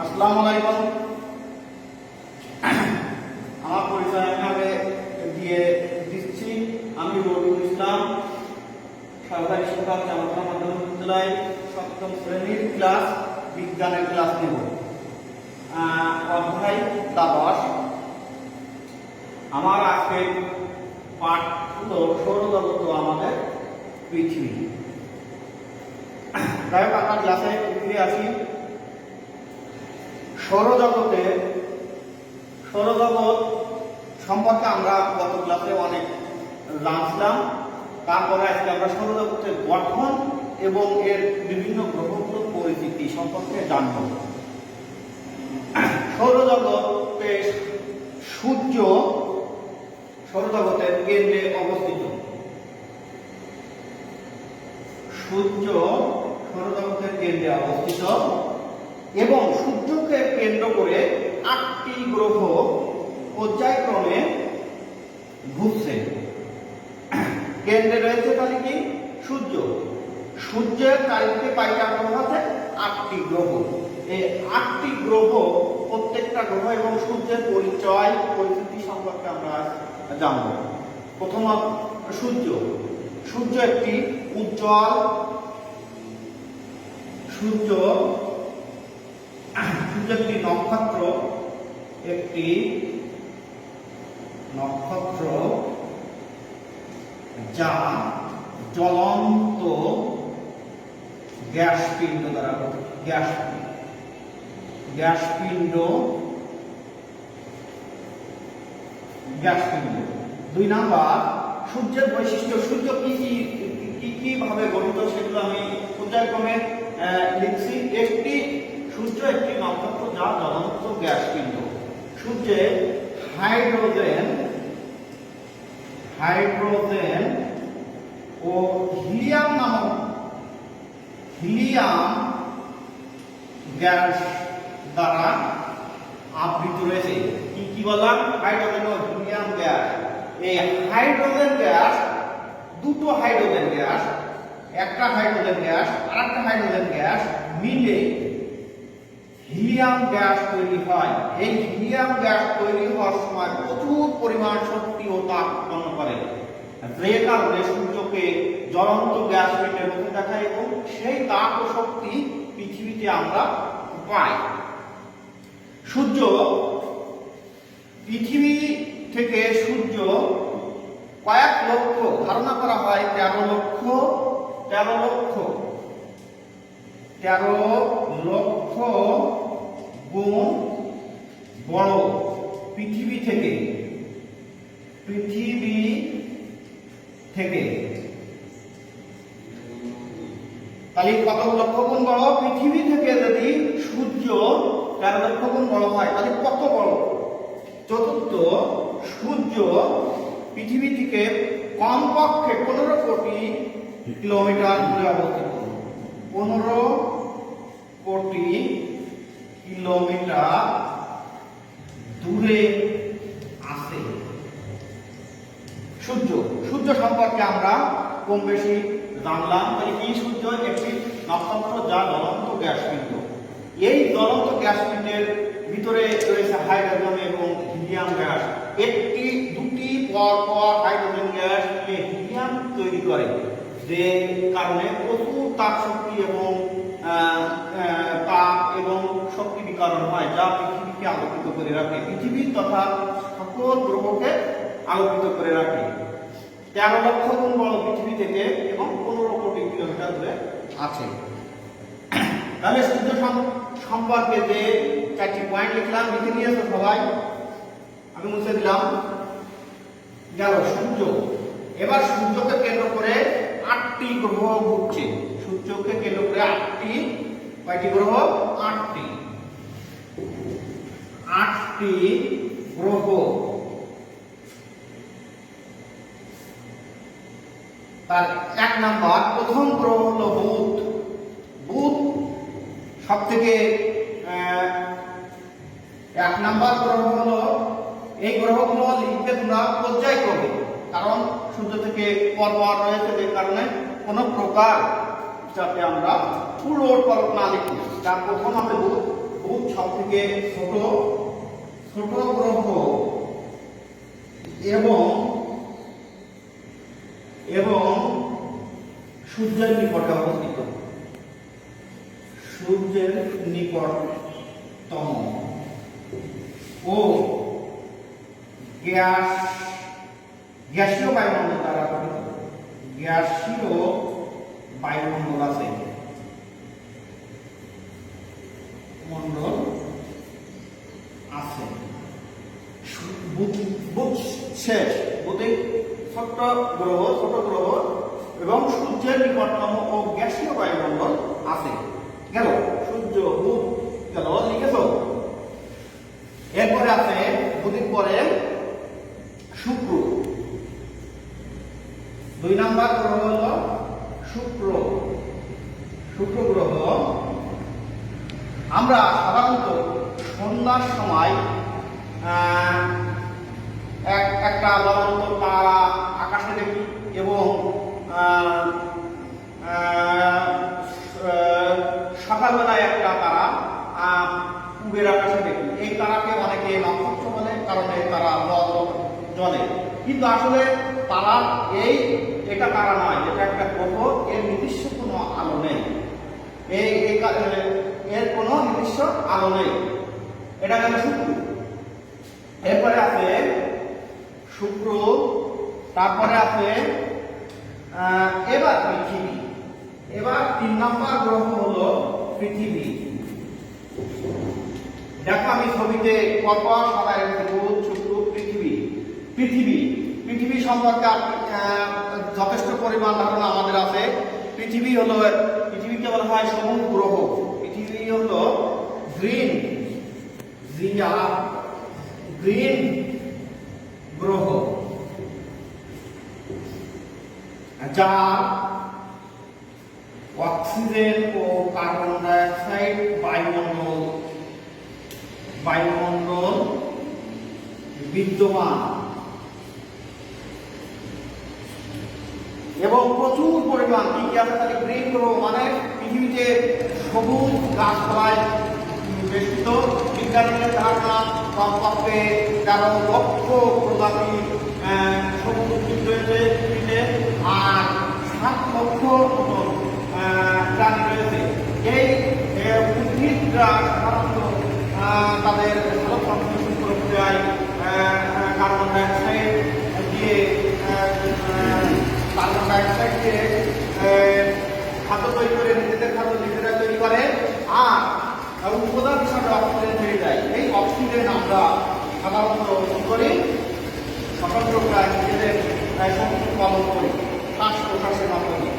আসসালামু আলাইকুম। আমার পরিচয় আমি দিয়ে দিচ্ছি। আমি রবিউল ইসলাম, সরকারি শিক্ষক, চামড়া মাধ্যমিক বিদ্যালয়, সপ্তম শ্রেণীর ক্লাস বিজ্ঞানের ক্লাস নেব। অধ্যায় দ্বাদশ। আমার আজকের পাঠ হলো সৌরজগৎ আমাদের পৃথিবী। যাই হোক, আমরা ক্লাসে ফিরে আসি। সৌরজগৎ সম্পর্কে আমরা গত ক্লাসে অনেক জানছিলাম। তারপরে আজকে আমরা সৌরজগতের গঠন এবং এর বিভিন্ন গ্রহগুলোর পরিস্থিতি সম্পর্কে জানব। সৌরজগতে সূর্য সৌরজগতের কেন্দ্রে অবস্থিত। সূর্য সৌরজগতের কেন্দ্রে অবস্থিত এবং সূর্যকে কেন্দ্র করে ৮টি গ্রহ পর্যায়ক্রমে ঘুরছে। কেন্দ্রে রয়েছে তাহলে কি সূর্য। সূর্যের চারিদিকে কয়টা গ্রহ আছে? ৮টি গ্রহ। এই ৮টি গ্রহ, প্রত্যেকটা গ্রহ এবং সূর্যের পরিচয় পরিস্থিতি সম্পর্কে আমরা জানব। প্রথমত সূর্য একটি উজ্জ্বল একটি নক্ষত্র যা জ্বলন্ত গ্যাসপিণ্ড দ্বারা গ্যাসপিণ্ড। ২ নাম্বার, সূর্যের বৈশিষ্ট্য। সূর্য কি ভাবে গঠিত সেগুলো আমি পর্যায়ক্রমে লিখছি। সূর্য একটি নক্ষত্র যা জ্বলন্ত গ্যাসপিণ্ড। সূর্যে হাইড্রোজেন ও হিলিয়াম গ্যাস দ্বারা আবৃত রয়েছে। কি বললাম? হাইড্রোজেন ও হিলিয়াম গ্যাস। এই হাইড্রোজেন গ্যাস, দুটো হাইড্রোজেন গ্যাস, একটা হাইড্রোজেন গ্যাস আর একটা হাইড্রোজেন গ্যাস মিলে হিলিয়াম গ্যাস তৈরি হয়। এই হিলিয়াম গ্যাস তৈরি হওয়ার সময় প্রচুর পরিমাণ শক্তি ও তাপ উৎপন্ন করে, যে কারণে সূর্যকে জ্বলন্ত গ্যাস পিণ্ডের মধ্যে দেখায় এবং সেই তাপ ও শক্তি পৃথিবীতে আমরা পাই। পৃথিবী থেকে সূর্য কয়েক লক্ষ, ধারণা করা হয় 13 লক্ষ গুণ বড় পৃথিবী থেকে। তাহলে কত লক্ষ গুণ বড়? পৃথিবী থেকে যদি সূর্য 13 লক্ষ গুণ বড় হয় তাহলে কত বড়? চতুর্থ, সূর্য পৃথিবী থেকে কমপক্ষে 15 কোটি কিলোমিটার দূরে অবস্থিত। 15 কোটি কিলোমিটার দূরে আছে সূর্য সম্পর্কে আমরা কম বেশি জানলাম। তাহলে কি? সূর্য একটি নক্ষত্র যা জ্বলন্ত গ্যাসপিণ্ড। এই জ্বলন্ত গ্যাসপিণ্ডের ভিতরে রয়েছে হাইড্রোজেন এবং হিলিয়াম গ্যাস। দুটি পরপর হাইড্রোজেন গ্যাস হিলিয়াম তৈরি করে, যে কারণে প্রচুর তাপ শক্তি এবং তাপ এবং শক্তি বিকরণ হয়, যা পৃথিবীকে আলোকিত করে রাখে। পৃথিবী তথা সকল গ্রহকে আলোকিত করে রাখে। 13 লক্ষ গুণ বড় পৃথিবী থেকে এবং 15 কোটি কিলোমিটার দূরে আছে। তাহলে সূর্য সম্পর্কে যে 4টি পয়েন্ট লিখলাম, লিখে নিয়েছো সবাই? আমি মুছে দিলাম। গেল সূর্য। এবার সূর্যকে কেন্দ্র করে 8টি গ্রহ ঘুরছে। সূর্যকে কেন্দ্র করে কয়টি গ্রহ? 8টি গ্রহ। তার 1 নাম্বার, প্রথম গ্রহ হলো বুধ। সব থেকে 1 নাম্বার গ্রহ হলো, এই গ্রহগুলো লিখবে তোমরা পর্যায়ক্রমে, কারণ সূর্য থেকে পরপর রয়েছে, যে কারণে কোনো প্রকার যাতে আমরা পুরো কল্পনা লিখি। তার প্রথম হবে বুধ। বুধ সবথেকে ছোট ছোট গ্রহ এবং এবং সূর্যের নিকটে অবস্থিত, সূর্যের নিকটতম ও গ্যাসীয় বায়ুমণ্ডল দ্বারা গঠিত, গ্যাসীয় বায়ুমণ্ডল আছে, মণ্ডল আছে। বুধ শেষ, বুধের ছোট গ্রহ এবং সূর্যের নিকটতম ও গ্যাসীয় বায়ুমণ্ডল আছে। গেল সূর্য, বুধ গেল, লিখেছ। এরপরে আছে বুধের পরে শুক্র, 2 নাম্বার গ্রহ হল শুক্র। শুক্র গ্রহ আমরা সাধারণত সন্ধ্যার সময় একটা জ্বলন্ত তারা আকাশে দেখি এবং সকালবেলায় একটা তারা পূবের আকাশে দেখি। এই তারাকে অনেকে নক্ষত্র বলে, কারণ এই তারা জ্বলে, কিন্তু আসলে তারা এটা তারা নয়, এটা একটা গ্রহ, এর নির্দিষ্ট কোনো আলো নেই, এর কোনো নির্দিষ্ট আলো নেই। এটা গেল শুক্র। এরপরে আছে শুক্র, তারপরে আছে এবার পৃথিবী। এবার 3 নাম্বার গ্রহ হলো পৃথিবী। দেখো আমি ছবিতে পরপর সবাই বুধ, শুক্র, পৃথিবী। পৃথিবী সম্পর্কে যথেষ্ট পরিমাণ ধারণা আমাদের আছে। পৃথিবীকে বলা হয় সবুজ গ্রহ। পৃথিবী হলো গ্রিন গ্রহ, যা অক্সিজেন ও কার্বন ডাই অক্সাইড বায়ুমণ্ডল বিদ্যমান এবং প্রচুর পরিমাণ কি আছে তাহলে গ্রিন গ্রহ মানে পৃথিবীতে সবুজ গাছপালায় বেষ্টিত। বিজ্ঞানীদের ধারণা কমপক্ষে 13 লক্ষ প্রজাতি সবুজ উদ্ভিদ রয়েছে পৃথিবীতে, আর 7 লক্ষ প্রাণী রয়েছে। এই উদ্ভিদরা সাধারণত তাদের সালোক সংশ্লেষণ প্রক্রিয়ায় কার্বন ডাই অক্সাইড দিয়ে খাদ্য তৈরি করে নিজেদের খাদ্য নিজেরা তৈরি করে, আর উপাদান হিসাবে অক্সিজেন ছেড়ে যায়। এই অক্সিজেন আমরা সাধারণত কি করি, স্বতন্ত্র প্রায় নিজেদের শক্তি পালন করি শ্বাস প্রশ্বাসের মাধ্যমে।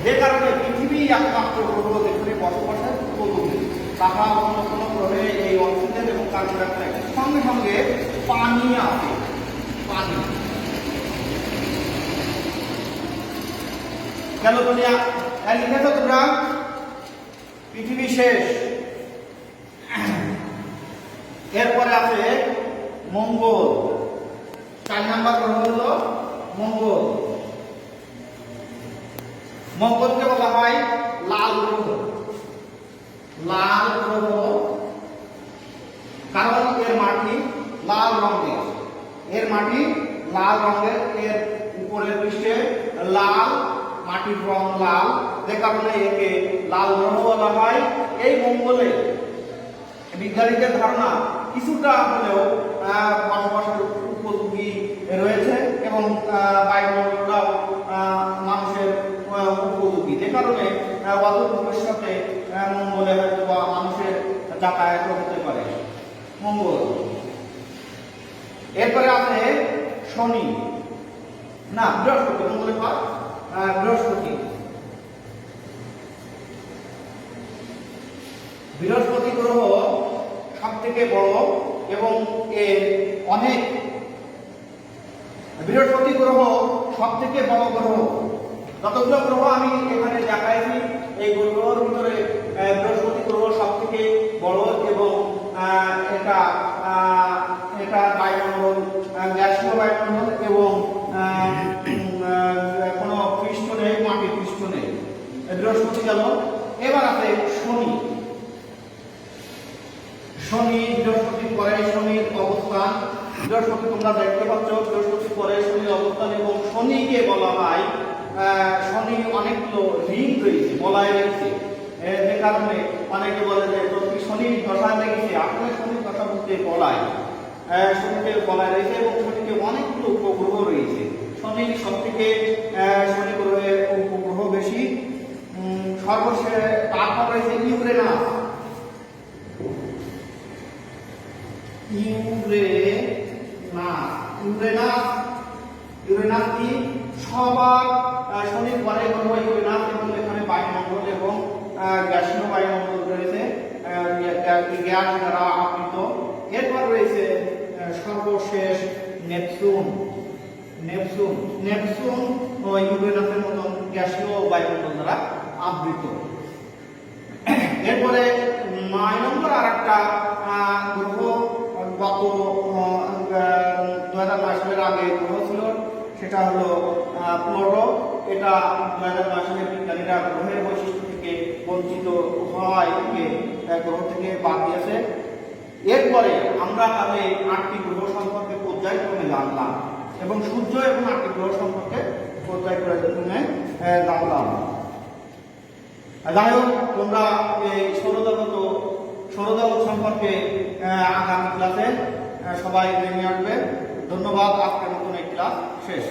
যে কারণে পৃথিবী একমাত্র গ্রহ যেখানে বসবাসের উপযোগী, তাহা অন্য কোনো গ্রহে এই অক্সিজেন এবং কার্বন ডাই অক্সাইড সঙ্গে সঙ্গে পানি আছে। পানি কেন দুনিয়া লিখেছ তোমরা? পৃথিবী শেষ। এরপরে আছে মঙ্গল, 4 নাম্বার গ্রহ হলো মঙ্গল। মঙ্গলকে বলা হয় লাল গ্রহ। কারণ এর মাটি লাল রঙের, এর উপরের পৃষ্ঠে লাল, মাটির রং লাল, যে কারণে একে লাল গ্রহ বলা হয়। এই মঙ্গলে বিজ্ঞানীদের ধারণা কিছুটা হলেও বসবাসের উপযোগী রয়েছে এবং বায়ুমণ্ডলটাও মানুষের উপযোগী, যে কারণে অদূর ভবিষ্যতে মঙ্গলে হয়তো বা মানুষের যাতায়াত হতে পারে। মঙ্গল। এরপরে আছে শনি, না বৃহস্পতি, মঙ্গলের পর বৃহস্পতি গ্রহ সব থেকে বড় এবং এর অনেক, বৃহস্পতি গ্রহ সব থেকে বড় গ্রহ। যতগুলো গ্রহ আমি এখানে দেখাইছি এই গ্রহের ভিতরে বৃহস্পতি গ্রহ সব থেকে বড় এবং এটা বায়ুমণ্ডল গ্যাসীয় বায়ুমণ্ডল এবং কোনো পৃষ্ঠ নেই, মাটির পৃষ্ঠ নেই। বৃহস্পতি গেল। এবার আছে শনি। শনি বৃহস্পতির পরে শনির অবস্থান, বৃহস্পতি তোমরা দেখতে পাচ্ছ বৃহস্পতির পরে শনির অবস্থান, এবং শনিকে বলা হয় শনি অনেকগুলো ঋণ রয়েছে বলায় রয়েছে। যে কারণে অনেকে বলে যে যদি শনির দশা লেগেছে, আসলে শনির দশা বলতে বলায় শনিকে বলায় রয়েছে, এবং শনিকে অনেকগুলো উপগ্রহ রয়েছে। শনির সব থেকে শনি গ্রহের উপগ্রহ বেশি। সর্বশেষ তারপর রয়েছে ইউরেনাস। ইউরেনাস কি সবার শনির পরে গ্রহ ইউরেনাস, এবং এখানে বায়ুমণ্ডল এবং গ্যাসীয় বায়ুমণ্ডল রয়েছে, গ্যাস দ্বারা আবৃত। এরপর রয়েছে সর্বশেষ নেপচুন। নেপচুন ইউরেনাসের মতন গ্যাসীয় বায়ুমণ্ডল দ্বারা আবৃত। এরপরে 9 নম্বর আরেকটা গ্রহ গত 2009 সালের আগে গ্রহ ছিল, সেটা হলো প্লুটো। এটা 2009 সালে বিজ্ঞানীরা গ্রহের বৈশিষ্ট্য থেকে বঞ্চিত হয় থেকে গ্রহ থেকে বাদ দিয়েছে। এরপরে আমরা তাহলে 8টি গ্রহ সম্পর্কে পর্যায়ক্রমে জানলাম, এবং সূর্য এবং 8টি গ্রহ সম্পর্কে পর্যায়ক্রমে জানলাম। যাই হোক, তোমরা এই সৌরজগৎ সম্পর্কে আগামী ক্লাসে সবাই জেনে আসবে। ধন্যবাদ। আজকের মতন এই ক্লাস শেষ।